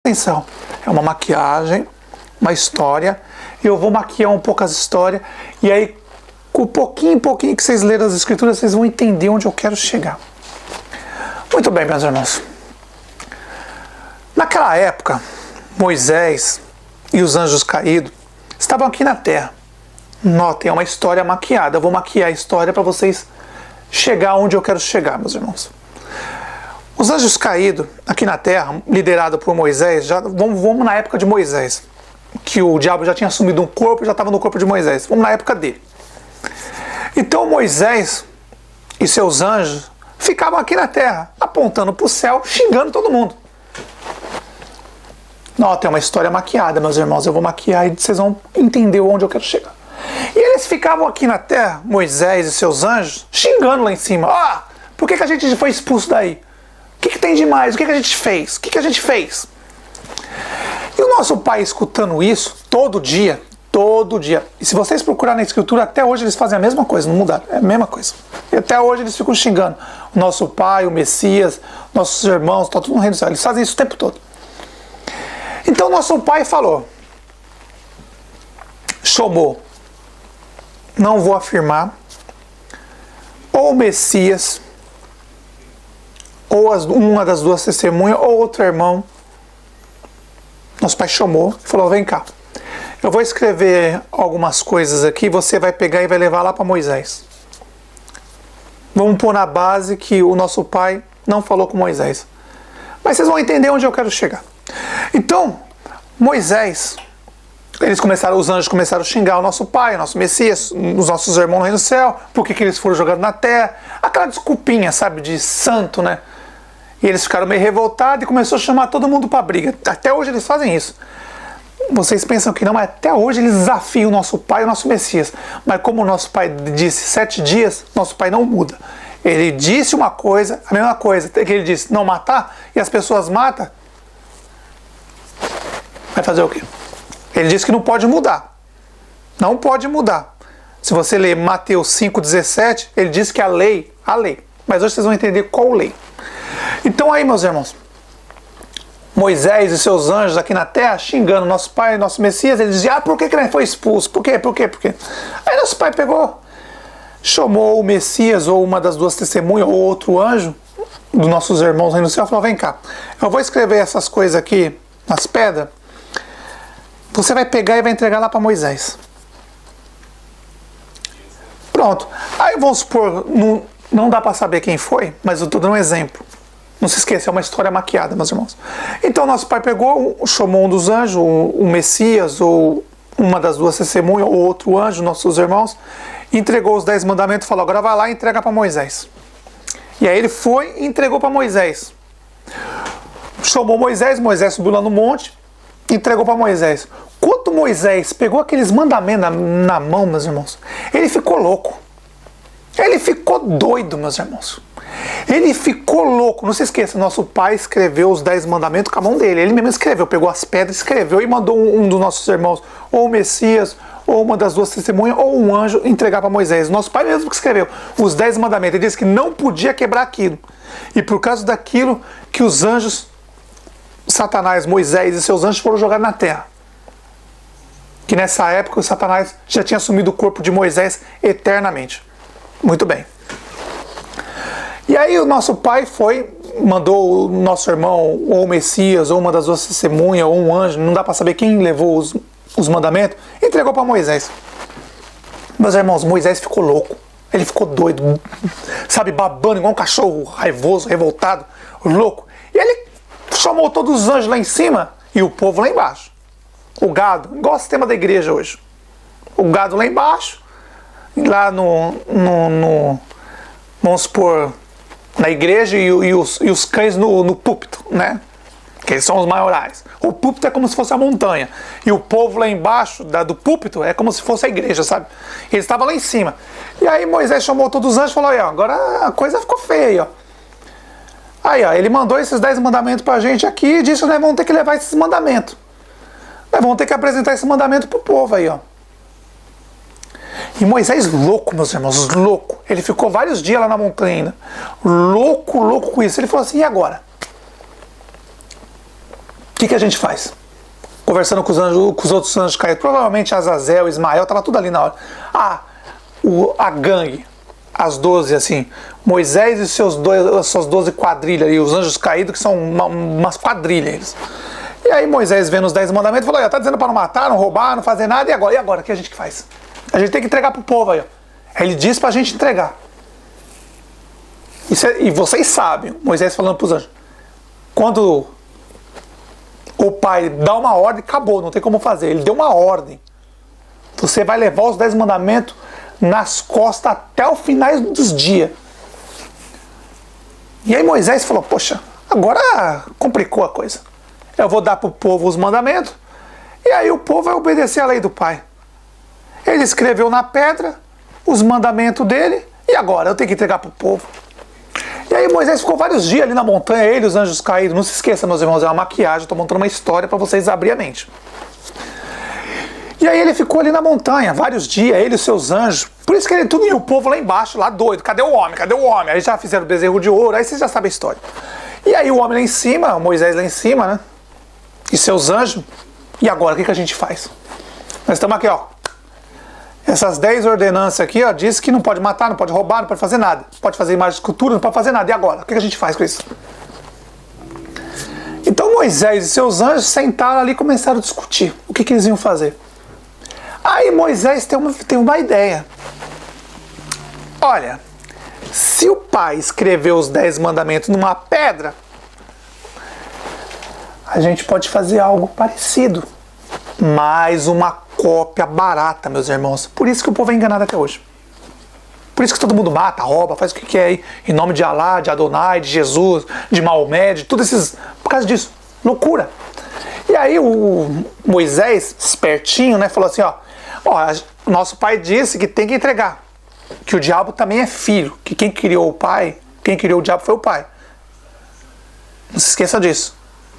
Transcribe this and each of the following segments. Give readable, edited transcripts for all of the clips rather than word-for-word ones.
atenção, é uma maquiagem, uma história, eu vou maquiar um pouco as histórias, e aí, com pouquinho em pouquinho que vocês lerem as escrituras, vocês vão entender onde eu quero chegar. Muito bem, meus irmãos. Naquela época, Moisés e os anjos caídos estavam aqui na terra. Notem, é uma história maquiada. Eu vou maquiar a história para vocês chegar onde eu quero chegar, meus irmãos. Os anjos caídos aqui na terra, liderado por Moisés, vamos na época de Moisés, que o diabo já tinha assumido um corpo e já estava no corpo de Moisés. Vamos na época dele. Então Moisés e seus anjos ficavam aqui na terra, apontando para o céu, xingando todo mundo. Notem, é uma história maquiada, meus irmãos. Eu vou maquiar e vocês vão entender onde eu quero chegar. E eles ficavam aqui na terra, Moisés e seus anjos, xingando lá em cima. Por que a gente foi expulso daí? O que tem de mais? O que a gente fez? O que a gente fez? E o nosso pai escutando isso todo dia. E se vocês procurarem na escritura, até hoje eles fazem a mesma coisa, não mudaram. É a mesma coisa. E até hoje eles ficam xingando o nosso pai, o Messias, nossos irmãos, está tudo no reino do céu. Eles fazem isso o tempo todo. Então nosso pai falou, chamou, não vou afirmar, ou o Messias, ou uma das duas testemunhas, ou outro irmão. Nosso pai chamou e falou, vem cá, eu vou escrever algumas coisas aqui, você vai pegar e vai levar lá para Moisés. Vamos pôr na base que o nosso pai não falou com Moisés. Mas vocês vão entender onde eu quero chegar. Então, Moisés, os anjos começaram a xingar o nosso pai, o nosso Messias, os nossos irmãos no reino do céu, por que eles foram jogados na terra, aquela desculpinha, sabe, de santo, né? E eles ficaram meio revoltados e começou a chamar todo mundo para briga. Até hoje eles fazem isso. Vocês pensam que não, mas até hoje eles desafiam o nosso pai e o nosso Messias. Mas como o nosso pai disse 7 dias, nosso pai não muda. Ele disse uma coisa, a mesma coisa, que ele disse não matar, e as pessoas matam. Vai fazer o quê? Ele disse que não pode mudar. Não pode mudar. Se você ler Mateus 5,17, ele diz que a lei. Mas hoje vocês vão entender qual lei. Então aí, meus irmãos, Moisés e seus anjos aqui na terra, xingando nosso pai e nosso Messias, eles diziam, por que ele foi expulso? Por quê? Aí nosso pai pegou, chamou o Messias, ou uma das duas testemunhas, ou outro anjo, dos nossos irmãos aí no céu, e falou, vem cá, eu vou escrever essas coisas aqui nas pedras, você vai pegar e vai entregar lá para Moisés. Pronto. Aí vamos supor, não dá para saber quem foi, mas eu estou dando um exemplo. Não se esqueça, é uma história maquiada, meus irmãos. Então nosso pai pegou, chamou um dos anjos, o Messias, ou uma das duas testemunhas, ou outro anjo, nossos irmãos, entregou os 10 mandamentos e falou, agora vai lá e entrega para Moisés. E aí ele foi e entregou para Moisés. Chamou Moisés subiu lá no monte, entregou para Moisés. Quando Moisés pegou aqueles mandamentos na mão, meus irmãos, ele ficou louco. Ele ficou doido, meus irmãos. Ele ficou louco. Não se esqueça, nosso pai escreveu os 10 mandamentos com a mão dele. Ele mesmo escreveu, pegou as pedras, escreveu e mandou um dos nossos irmãos, ou o Messias, ou uma das duas testemunhas, ou um anjo, entregar para Moisés. Nosso pai mesmo que escreveu os 10 mandamentos. Ele disse que não podia quebrar aquilo. E por causa daquilo que os anjos, Satanás, Moisés e seus anjos foram jogados na terra. Que nessa época o Satanás já tinha assumido o corpo de Moisés eternamente. Muito bem. E aí o nosso pai mandou o nosso irmão, ou o Messias, ou uma das duas testemunhas, ou um anjo, não dá para saber quem levou os mandamentos, entregou para Moisés. Meus irmãos, Moisés ficou louco. Ele ficou doido, sabe, babando igual um cachorro raivoso, revoltado, louco. E ele chamou todos os anjos lá em cima e o povo lá embaixo. O gado, igual o sistema da igreja hoje. O gado lá embaixo, lá vamos supor, na igreja e os cães no púlpito, né? Que eles são os maiorais. O púlpito é como se fosse a montanha. E o povo lá embaixo do púlpito é como se fosse a igreja, sabe? Eles estavam lá em cima. E aí Moisés chamou todos os anjos e falou, aí, ó, agora a coisa ficou feia, ó. Aí, ó, ele mandou esses 10 mandamentos pra gente aqui e disse que nós vamos ter que levar esses mandamentos. Nós vamos ter que apresentar esse mandamento pro povo aí, ó. E Moisés louco, meus irmãos, louco. Ele ficou vários dias lá na montanha ainda. Louco com isso. Ele falou assim, e agora? que a gente faz? Conversando com os outros anjos caídos, provavelmente Azazel, Ismael, estava tudo ali na hora. A gangue, as 12, assim, Moisés e suas 12 quadrilhas, e os anjos caídos, que são umas quadrilhas. Eles. E aí Moisés, vendo os 10 mandamentos, falou, está dizendo para não matar, não roubar, não fazer nada, e agora? E agora? O que a gente faz? A gente tem que entregar para o povo aí. Ó. Ele disse para a gente entregar. E vocês sabem, Moisés falando para os anjos, quando o pai dá uma ordem, acabou, não tem como fazer. Ele deu uma ordem. Você vai levar os 10 mandamentos nas costas até o final dos dias. E aí Moisés falou, poxa, agora complicou a coisa. Eu vou dar para o povo os mandamentos, e aí o povo vai obedecer a lei do pai. Ele escreveu na pedra os mandamentos dele, e agora eu tenho que entregar para o povo. E aí Moisés ficou vários dias ali na montanha, ele e os anjos caídos. Não se esqueça, meus irmãos, é uma maquiagem, estou montando uma história para vocês abrir a mente. E aí ele ficou ali na montanha, vários dias, ele e os seus anjos. Por isso que ele tudo e o povo lá embaixo, lá doido. Cadê o homem? Cadê o homem? Aí já fizeram o bezerro de ouro, aí vocês já sabem a história. E aí o homem lá em cima, Moisés lá em cima, né? E seus anjos. E agora, o que a gente faz? Nós estamos aqui, ó. Essas 10 ordenanças aqui, ó, diz que não pode matar, não pode roubar, não pode fazer nada. Pode fazer imagem de escultura, não pode fazer nada. E agora? O que a gente faz com isso? Então Moisés e seus anjos sentaram ali e começaram a discutir. O que eles iam fazer? Aí Moisés tem uma ideia. Olha, se o pai escreveu os 10 mandamentos numa pedra, a gente pode fazer algo parecido. Mais uma cópia barata, meus irmãos. Por isso que o povo é enganado até hoje. Por isso que todo mundo mata, rouba, faz o que quer aí, em nome de Alá, de Adonai, de Jesus, de Maomé, de tudo esses... Por causa disso. Loucura. E aí o Moisés, espertinho, né, falou assim, ó, nosso pai disse que tem que entregar. Que o diabo também é filho. Que quem criou o pai, quem criou o diabo foi o pai. Não se esqueça disso.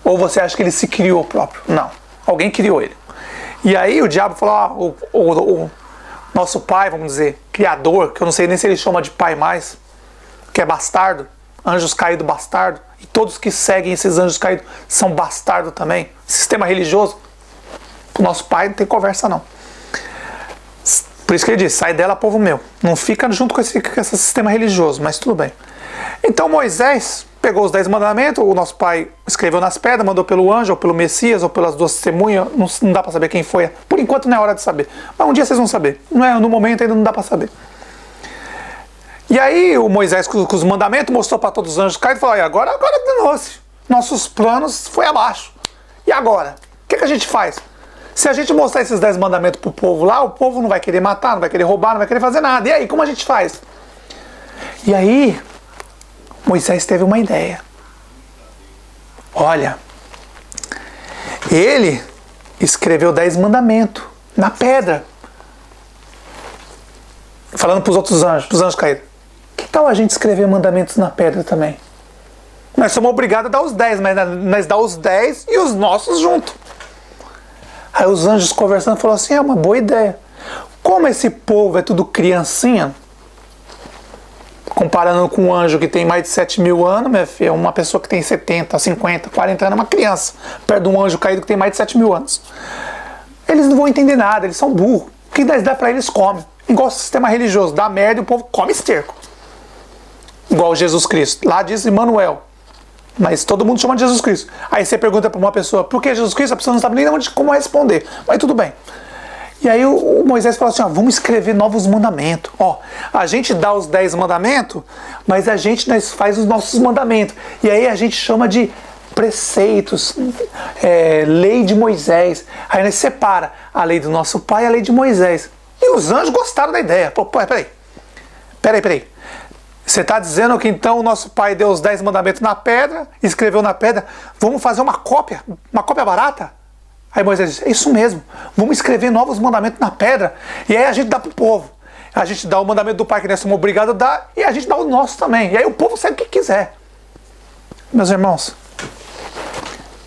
Ou você acha que ele se criou próprio? Não. Alguém criou ele. E aí o diabo falou, o nosso pai, vamos dizer, criador, que eu não sei nem se ele chama de pai mais, que é bastardo, anjos caídos bastardo, e todos que seguem esses anjos caídos são bastardo também. Sistema religioso, o nosso pai não tem conversa não. Por isso que ele disse, sai dela, povo meu. Não fica junto com esse sistema religioso, mas tudo bem. Então Moisés pegou os 10 mandamentos, o nosso pai escreveu nas pedras, mandou pelo anjo, ou pelo Messias, ou pelas 2 testemunhas, não dá para saber quem foi. Por enquanto não é hora de saber. Mas um dia vocês vão saber. No momento ainda não dá para saber. E aí o Moisés com os mandamentos mostrou para todos os anjos caídos e falou, agora danou-se. Nossos planos foi abaixo. E agora? O que a gente faz? Se a gente mostrar esses 10 mandamentos pro povo lá, o povo não vai querer matar, não vai querer roubar, não vai querer fazer nada. E aí, como a gente faz? E aí, Moisés teve uma ideia. Olha, ele escreveu 10 mandamentos na pedra. Falando para os outros anjos, para os anjos caídos. Que tal a gente escrever mandamentos na pedra também? Nós somos obrigados a dar os 10, mas nós dá os 10 e os nossos junto. Aí os anjos conversando falaram assim, é uma boa ideia. Como esse povo é tudo criancinha, comparando com um anjo que tem mais de 7.000 anos, minha filha, uma pessoa que tem 70, 50, 40 anos é uma criança, perto de um anjo caído que tem mais de 7.000 anos. Eles não vão entender nada, eles são burros. O que nós dá pra eles, come. Igual o sistema religioso, dá merda e o povo come esterco. Igual Jesus Cristo. Lá diz Emmanuel. Mas todo mundo chama de Jesus Cristo. Aí você pergunta para uma pessoa, por que Jesus Cristo? A pessoa não sabe nem como responder. Mas tudo bem. E aí o Moisés falou assim, vamos escrever novos mandamentos. A gente dá os 10 mandamentos, mas nós faz os nossos mandamentos. E aí a gente chama de preceitos, lei de Moisés. Aí nós separa a lei do nosso pai e a lei de Moisés. E os anjos gostaram da ideia. Pô, peraí. Você está dizendo que então o nosso pai deu os 10 mandamentos na pedra, escreveu na pedra, vamos fazer uma cópia barata? Aí Moisés disse, é isso mesmo, vamos escrever novos mandamentos na pedra, e aí a gente dá para o povo. A gente dá o mandamento do pai que nós somos obrigados a dar, e a gente dá o nosso também. E aí o povo segue o que quiser. Meus irmãos,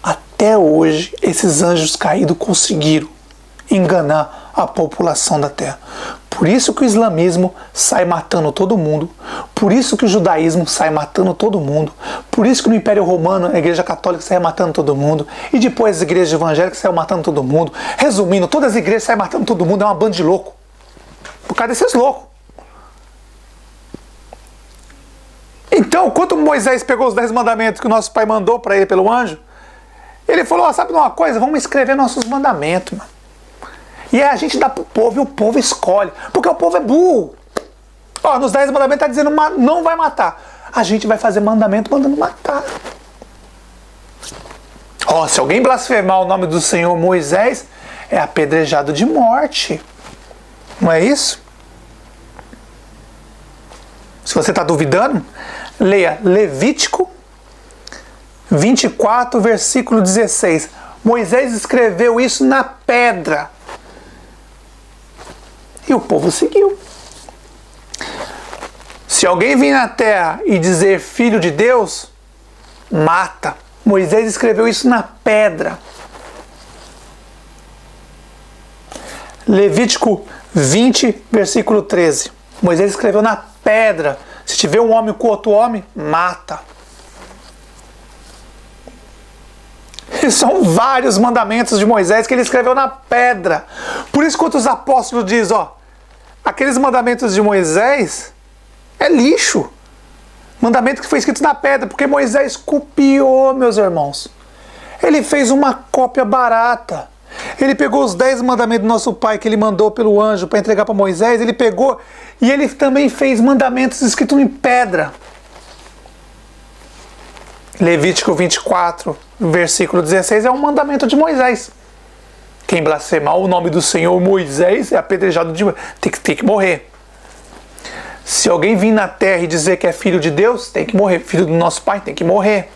até hoje esses anjos caídos conseguiram enganar a população da terra. Por isso que o islamismo sai matando todo mundo. Por isso que o judaísmo sai matando todo mundo. Por isso que no Império Romano a Igreja Católica sai matando todo mundo. E depois as igrejas evangélicas saem matando todo mundo. Resumindo, todas as igrejas saem matando todo mundo. É uma banda de louco. Por causa desses loucos. Então, quando Moisés pegou os 10 mandamentos que o nosso pai mandou para ele pelo anjo, ele falou, sabe de uma coisa? Vamos escrever nossos mandamentos, mano. E aí a gente dá pro povo e o povo escolhe. Porque o povo é burro. Ó, nos 10 mandamentos tá dizendo não vai matar. A gente vai fazer mandamento mandando matar. Ó, se alguém blasfemar o nome do Senhor Moisés, é apedrejado de morte. Não é isso? Se você está duvidando, leia Levítico 24, versículo 16. Moisés escreveu isso na pedra. E o povo seguiu. Se alguém vir na terra e dizer filho de Deus, mata. Moisés escreveu isso na pedra. Levítico 20, versículo 13. Moisés escreveu na pedra. Se tiver um homem com outro homem, mata. E são vários mandamentos de Moisés que ele escreveu na pedra. Por isso, quando os apóstolos dizem, ó, aqueles mandamentos de Moisés é lixo. Mandamento que foi escrito na pedra, porque Moisés copiou, meus irmãos. Ele fez uma cópia barata. Ele pegou os 10 mandamentos do nosso pai que ele mandou pelo anjo para entregar para Moisés, ele pegou e ele também fez mandamentos escritos em pedra. Levítico 24, versículo 16 é um mandamento de Moisés. Quem blasfemar o nome do Senhor Moisés é apedrejado de tem que morrer. Se alguém vir na terra e dizer que é filho de Deus, tem que morrer. Filho do nosso pai, tem que morrer.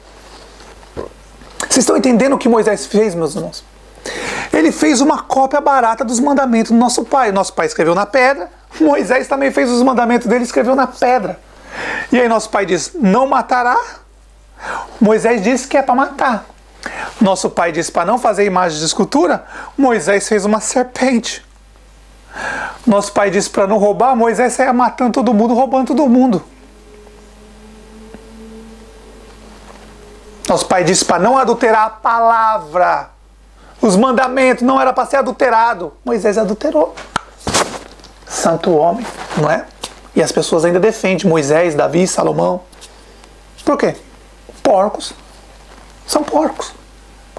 Vocês estão entendendo o que Moisés fez, meus irmãos? Ele fez uma cópia barata dos mandamentos do nosso pai. Nosso pai escreveu na pedra. Moisés também fez os mandamentos dele e escreveu na pedra. E aí nosso pai diz, não matará. Moisés disse que é para matar. Nosso pai disse para não fazer imagem de escultura. Moisés fez uma serpente. Nosso pai disse para não roubar. Moisés saia matando todo mundo, roubando todo mundo. Nosso pai disse para não adulterar a palavra. Os mandamentos não era para ser adulterado. Moisés adulterou. Santo homem, não é? E as pessoas ainda defendem Moisés, Davi, Salomão. Por quê? Porcos são porcos.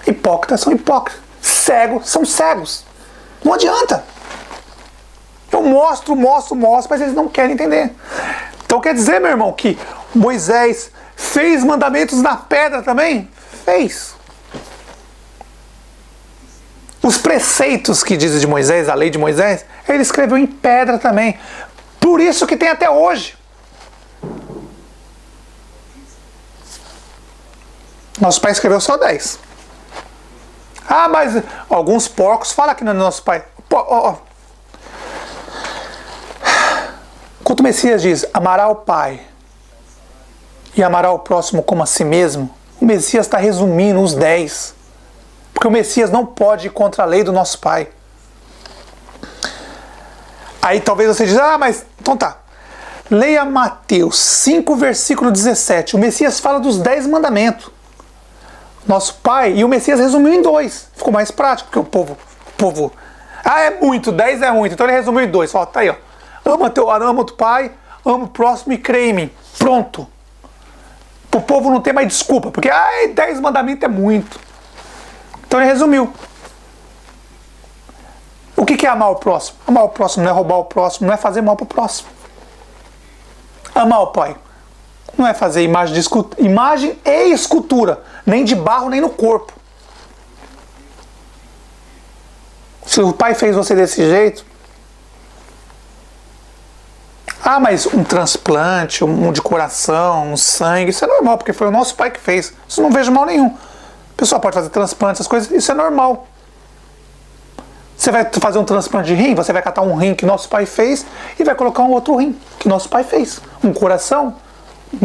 Hipócritas são hipócritas. Cegos são cegos. Não adianta. Eu mostro, mas eles não querem entender. Então quer dizer, meu irmão, que Moisés fez mandamentos na pedra também? Fez. Os preceitos que dizem de Moisés, a lei de Moisés, ele escreveu em pedra também. Por isso que tem até hoje. Nosso pai escreveu só 10. Ah, mas alguns porcos falam que não é nosso pai. Quando o Messias diz, amará o pai e amará o próximo como a si mesmo, o Messias está resumindo os 10. Porque o Messias não pode ir contra a lei do nosso pai. Aí talvez você diga, mas então tá. Leia Mateus 5, versículo 17. O Messias fala dos 10 mandamentos. Nosso pai, e o Messias resumiu em 2. Ficou mais prático, porque o povo... Ah, é muito, 10 é muito. Então ele resumiu em 2. Fala, tá aí, ó. Ama o teu pai, ama o próximo e crê em mim. Pronto. O povo não tem mais desculpa, porque 10 mandamentos é muito. Então ele resumiu. O que é amar o próximo? Amar o próximo não é roubar o próximo, não é fazer mal para o próximo. Amar o pai não é fazer imagem e escultura, nem de barro, nem no corpo. Se o pai fez você desse jeito, mas um transplante, um de coração, um sangue, isso é normal, porque foi o nosso pai que fez. Isso não vejo mal nenhum. A pessoa pode fazer transplante, essas coisas, isso é normal. Você vai fazer um transplante de rim, você vai catar um rim que nosso pai fez e vai colocar um outro rim que nosso pai fez. Um coração,